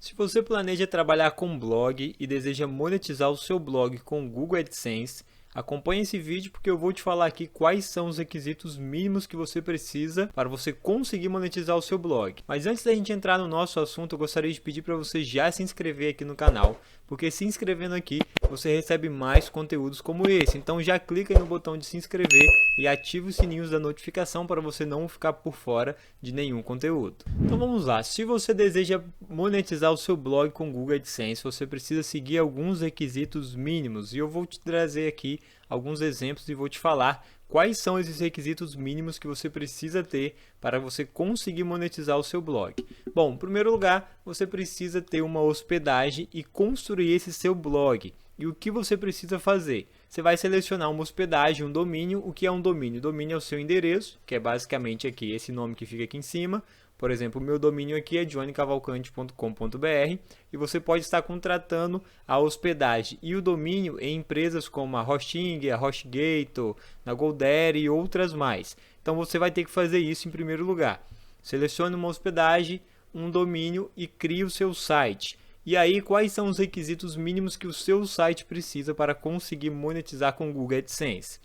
Se você planeja trabalhar com blog e deseja monetizar o seu blog com o Google AdSense, acompanhe esse vídeo porque eu vou te falar aqui quais são os requisitos mínimos que você precisa para você conseguir monetizar o seu blog. Mas antes da gente entrar no nosso assunto, eu gostaria de pedir para você já se inscrever aqui no canal, porque se inscrevendo aqui você recebe mais conteúdos como esse. Então já clica aí no botão de se inscrever e ative os sininhos da notificação para você não ficar por fora de nenhum conteúdo. Então vamos lá, se você deseja monetizar o seu blog com Google AdSense, você precisa seguir alguns requisitos mínimos e eu vou te trazer aqui alguns exemplos e vou te falar quais são esses requisitos mínimos que você precisa ter para você conseguir monetizar o seu blog. Bom, em primeiro lugar, você precisa ter uma hospedagem e construir esse seu blog. E o que você precisa fazer? Você vai selecionar uma hospedagem, um domínio. O que é um domínio? Domínio é o seu endereço, que é basicamente aqui esse nome que fica aqui em cima. Por exemplo, o meu domínio aqui é johnnycavalcante.com.br e você pode estar contratando a hospedagem e o domínio em empresas como a Hosting, a HostGator, a GoDaddy e outras mais. Então você vai ter que fazer isso em primeiro lugar. Selecione uma hospedagem, um domínio e crie o seu site. E aí, quais são os requisitos mínimos que o seu site precisa para conseguir monetizar com o Google AdSense?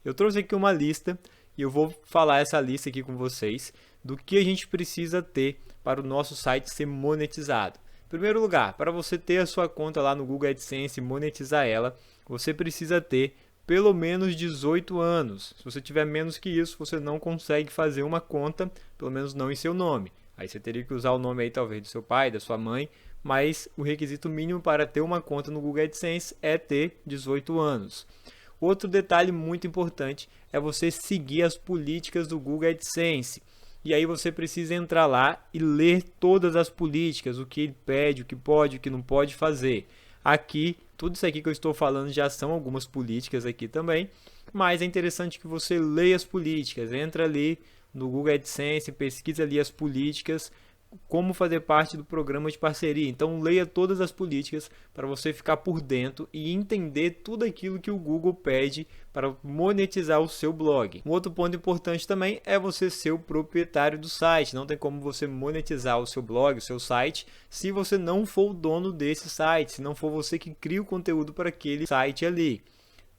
Eu trouxe aqui uma lista e eu vou falar essa lista aqui com vocês do que a gente precisa ter para o nosso site ser monetizado. Em primeiro lugar, para você ter a sua conta lá no Google AdSense e monetizar ela, você precisa ter pelo menos 18 anos. Se você tiver menos que isso, você não consegue fazer uma conta, pelo menos não em seu nome. Aí você teria que usar o nome aí talvez do seu pai, da sua mãe, mas o requisito mínimo para ter uma conta no Google AdSense é ter 18 anos. Outro detalhe muito importante é você seguir as políticas do Google AdSense. E aí você precisa entrar lá e ler todas as políticas, o que ele pede, o que pode, o que não pode fazer. Aqui, tudo isso aqui que eu estou falando já são algumas políticas aqui também, mas é interessante que você leia as políticas, entra ali no Google AdSense, pesquisa ali as políticas, como fazer parte do programa de parceria. Então leia todas as políticas para você ficar por dentro e entender tudo aquilo que o Google pede para monetizar o seu blog. Um outro ponto importante também é você ser o proprietário do site. Não tem como você monetizar o seu blog, o seu site, se você não for o dono desse site, se não for você que cria o conteúdo para aquele site ali.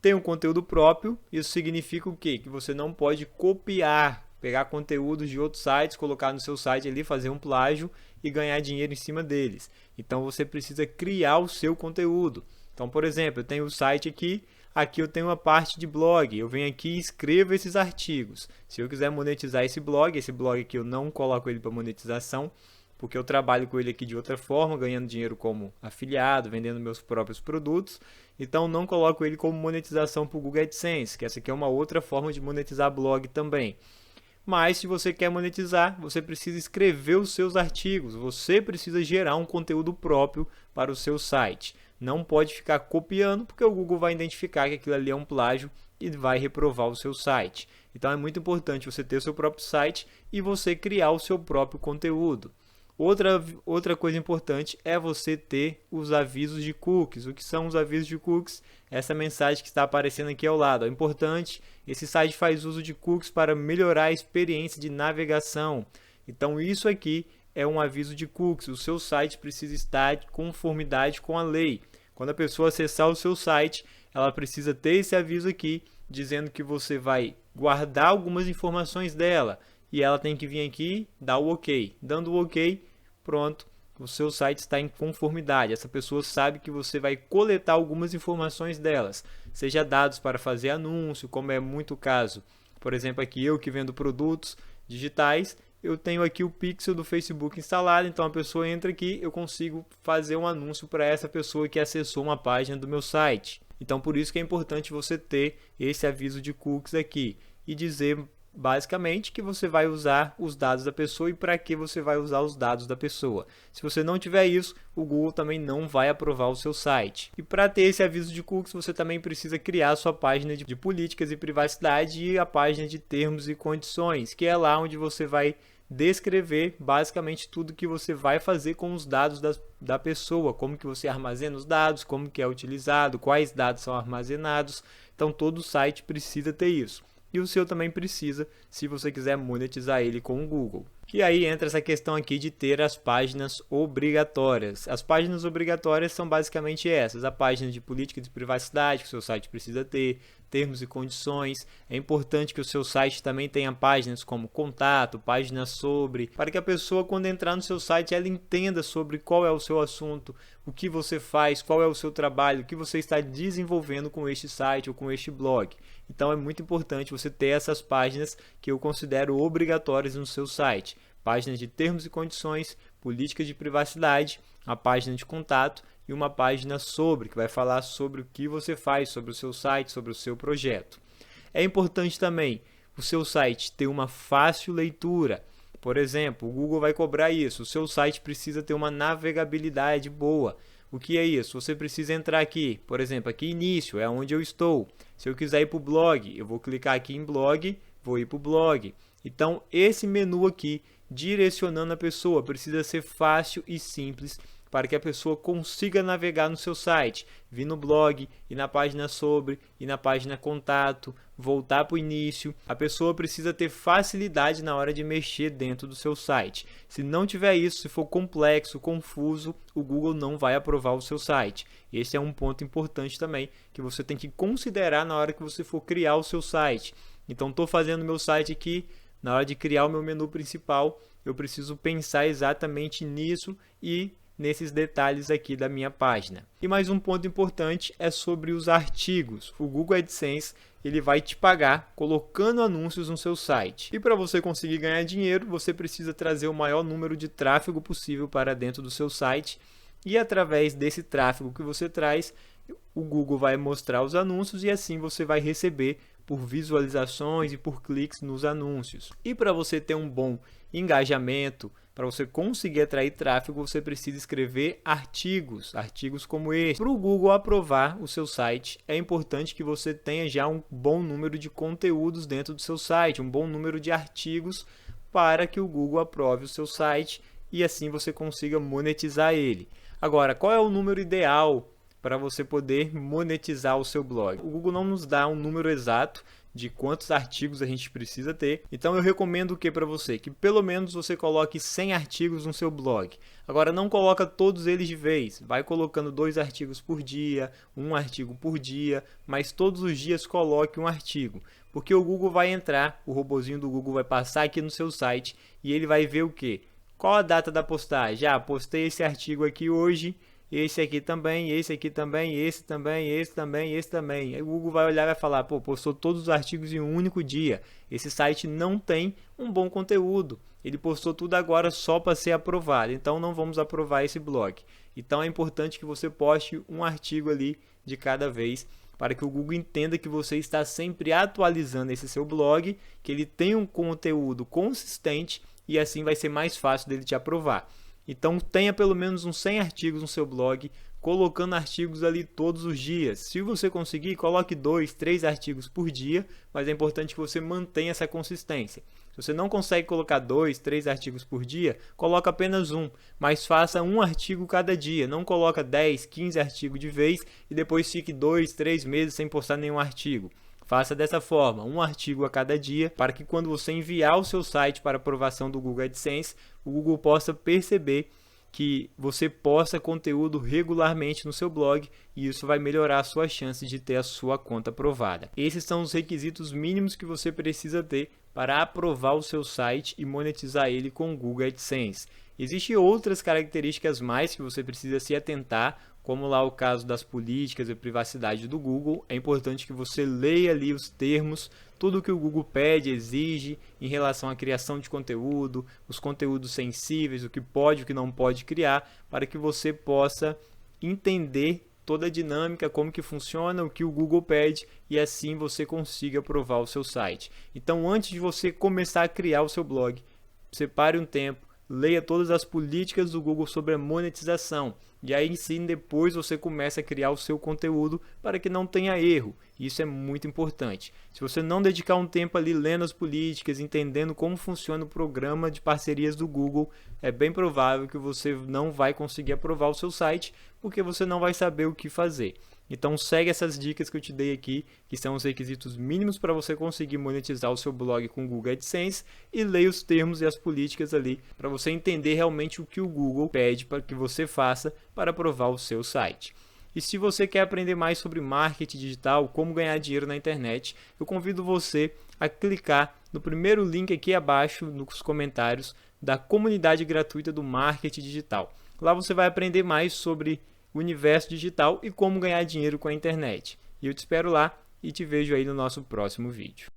Tem um conteúdo próprio, isso significa o quê? Que você não pode copiar, pegar conteúdos de outros sites, colocar no seu site ali, fazer um plágio e ganhar dinheiro em cima deles. Então você precisa criar o seu conteúdo. Então, por exemplo, eu tenho o site aqui eu tenho uma parte de blog, eu venho aqui e escrevo esses artigos. Se eu quiser monetizar esse blog aqui eu não coloco ele para monetização, porque eu trabalho com ele aqui de outra forma, ganhando dinheiro como afiliado, vendendo meus próprios produtos. Então não coloco ele como monetização para o Google AdSense, que essa aqui é uma outra forma de monetizar blog também. Mas se você quer monetizar, você precisa escrever os seus artigos, você precisa gerar um conteúdo próprio para o seu site. Não pode ficar copiando, porque o Google vai identificar que aquilo ali é um plágio e vai reprovar o seu site. Então é muito importante você ter o seu próprio site e você criar o seu próprio conteúdo. Outra coisa importante é você ter os avisos de cookies. O que são os avisos de cookies? Essa mensagem que está aparecendo aqui ao lado. É importante, esse site faz uso de cookies para melhorar a experiência de navegação. Então isso aqui é um aviso de cookies. O seu site precisa estar de conformidade com a lei. Quando a pessoa acessar o seu site, ela precisa ter esse aviso aqui, dizendo que você vai guardar algumas informações dela. E ela tem que vir aqui, dar o OK. Dando o OK, pronto, o seu site está em conformidade. Essa pessoa sabe que você vai coletar algumas informações delas, seja dados para fazer anúncio, como é muito o caso. Por exemplo, aqui eu que vendo produtos digitais, eu tenho aqui o pixel do Facebook instalado, então a pessoa entra aqui, eu consigo fazer um anúncio para essa pessoa que acessou uma página do meu site. Então por isso que é importante você ter esse aviso de cookies aqui e dizer basicamente que você vai usar os dados da pessoa e para que você vai usar os dados da pessoa. Se você não tiver isso, o Google também não vai aprovar o seu site. E para ter esse aviso de cookies, você também precisa criar a sua página de políticas e privacidade e a página de termos e condições, que é lá onde você vai descrever basicamente tudo que você vai fazer com os dados da pessoa, como que você armazena os dados, como que é utilizado, quais dados são armazenados. Então todo site precisa ter isso. E o seu também precisa, se você quiser monetizar ele com o Google. Que aí entra essa questão aqui de ter as páginas obrigatórias. As páginas obrigatórias são basicamente essas: a página de política de privacidade que o seu site precisa ter, termos e condições. É importante que o seu site também tenha páginas como contato, páginas sobre, para que a pessoa, quando entrar no seu site, ela entenda sobre qual é o seu assunto, o que você faz, qual é o seu trabalho, o que você está desenvolvendo com este site ou com este blog. Então é muito importante você ter essas páginas que eu considero obrigatórias no seu site. Páginas de termos e condições, política de privacidade, a página de contato e uma página sobre, que vai falar sobre o que você faz, sobre o seu site, sobre o seu projeto. É importante também o seu site ter uma fácil leitura. Por exemplo, o Google vai cobrar isso. O seu site precisa ter uma navegabilidade boa. O que é isso? Você precisa entrar aqui, por exemplo, aqui início, é onde eu estou. Se eu quiser ir para o blog, eu vou clicar aqui em blog, vou ir para o blog. Então, esse menu aqui, direcionando a pessoa, precisa ser fácil e simples para que a pessoa consiga navegar no seu site, vir no blog, ir na página sobre, ir na página contato, voltar para o início. A pessoa precisa ter facilidade na hora de mexer dentro do seu site. Se não tiver isso, se for complexo, confuso, o Google não vai aprovar o seu site. Esse é um ponto importante também que você tem que considerar na hora que você for criar o seu site. Então, estou fazendo meu site aqui, na hora de criar o meu menu principal, eu preciso pensar exatamente nisso e nesses detalhes aqui da minha página. E mais um ponto importante é sobre os artigos. O Google AdSense ele vai te pagar colocando anúncios no seu site. E para você conseguir ganhar dinheiro, você precisa trazer o maior número de tráfego possível para dentro do seu site. E através desse tráfego que você traz, o Google vai mostrar os anúncios e assim você vai receber por visualizações e por cliques nos anúncios. E para você ter um bom engajamento, para você conseguir atrair tráfego, você precisa escrever artigos como esse. Para o Google aprovar o seu site, é importante que você tenha já um bom número de conteúdos dentro do seu site, um bom número de artigos para que o Google aprove o seu site e assim você consiga monetizar ele. Agora, qual é o número ideal para você poder monetizar o seu blog? O Google não nos dá um número exato de quantos artigos a gente precisa ter. Então eu recomendo o que para você? Que pelo menos você coloque 100 artigos no seu blog. Agora não coloca todos eles de vez. Vai colocando 2 artigos por dia, 1 artigo por dia, mas todos os dias coloque um artigo. Porque o Google vai entrar, o robozinho do Google vai passar aqui no seu site e ele vai ver o quê? Qual a data da postagem? Postei esse artigo aqui hoje, esse aqui também, esse aqui também, esse também, esse também, esse também. Aí o Google vai olhar e vai falar, postou todos os artigos em um único dia. Esse site não tem um bom conteúdo. Ele postou tudo agora só para ser aprovado. Então não vamos aprovar esse blog. Então é importante que você poste um artigo ali de cada vez, para que o Google entenda que você está sempre atualizando esse seu blog, que ele tem um conteúdo consistente e assim vai ser mais fácil dele te aprovar. Então tenha pelo menos uns 100 artigos no seu blog, colocando artigos ali todos os dias. Se você conseguir, coloque 2, 3 artigos por dia, mas é importante que você mantenha essa consistência. Se você não consegue colocar 2, 3 artigos por dia, coloca apenas um, mas faça um artigo cada dia. Não coloca 10, 15 artigos de vez e depois fique 2, 3 meses sem postar nenhum artigo. Faça dessa forma, um artigo a cada dia, para que quando você enviar o seu site para aprovação do Google AdSense, o Google possa perceber que você posta conteúdo regularmente no seu blog e isso vai melhorar a sua chance de ter a sua conta aprovada. Esses são os requisitos mínimos que você precisa ter para aprovar o seu site e monetizar ele com o Google AdSense. Existem outras características mais que você precisa se atentar, como lá o caso das políticas e privacidade do Google. É importante que você leia ali os termos, tudo que o Google pede, exige em relação à criação de conteúdo, os conteúdos sensíveis, o que pode e o que não pode criar, para que você possa entender toda a dinâmica, como que funciona, o que o Google pede e assim você consiga aprovar o seu site. Então, antes de você começar a criar o seu blog, separe um tempo, leia todas as políticas do Google sobre a monetização e aí sim depois você começa a criar o seu conteúdo para que não tenha erro. Isso é muito importante. Se você não dedicar um tempo ali lendo as políticas, entendendo como funciona o programa de parcerias do Google, é bem provável que você não vai conseguir aprovar o seu site porque você não vai saber o que fazer. Então segue essas dicas que eu te dei aqui, que são os requisitos mínimos para você conseguir monetizar o seu blog com o Google AdSense, e leia os termos e as políticas ali para você entender realmente o que o Google pede para que você faça para aprovar o seu site. E se você quer aprender mais sobre marketing digital, como ganhar dinheiro na internet, eu convido você a clicar no primeiro link aqui abaixo nos comentários da comunidade gratuita do marketing digital. Lá você vai aprender mais sobre o universo digital e como ganhar dinheiro com a internet. E eu te espero lá e te vejo aí no nosso próximo vídeo.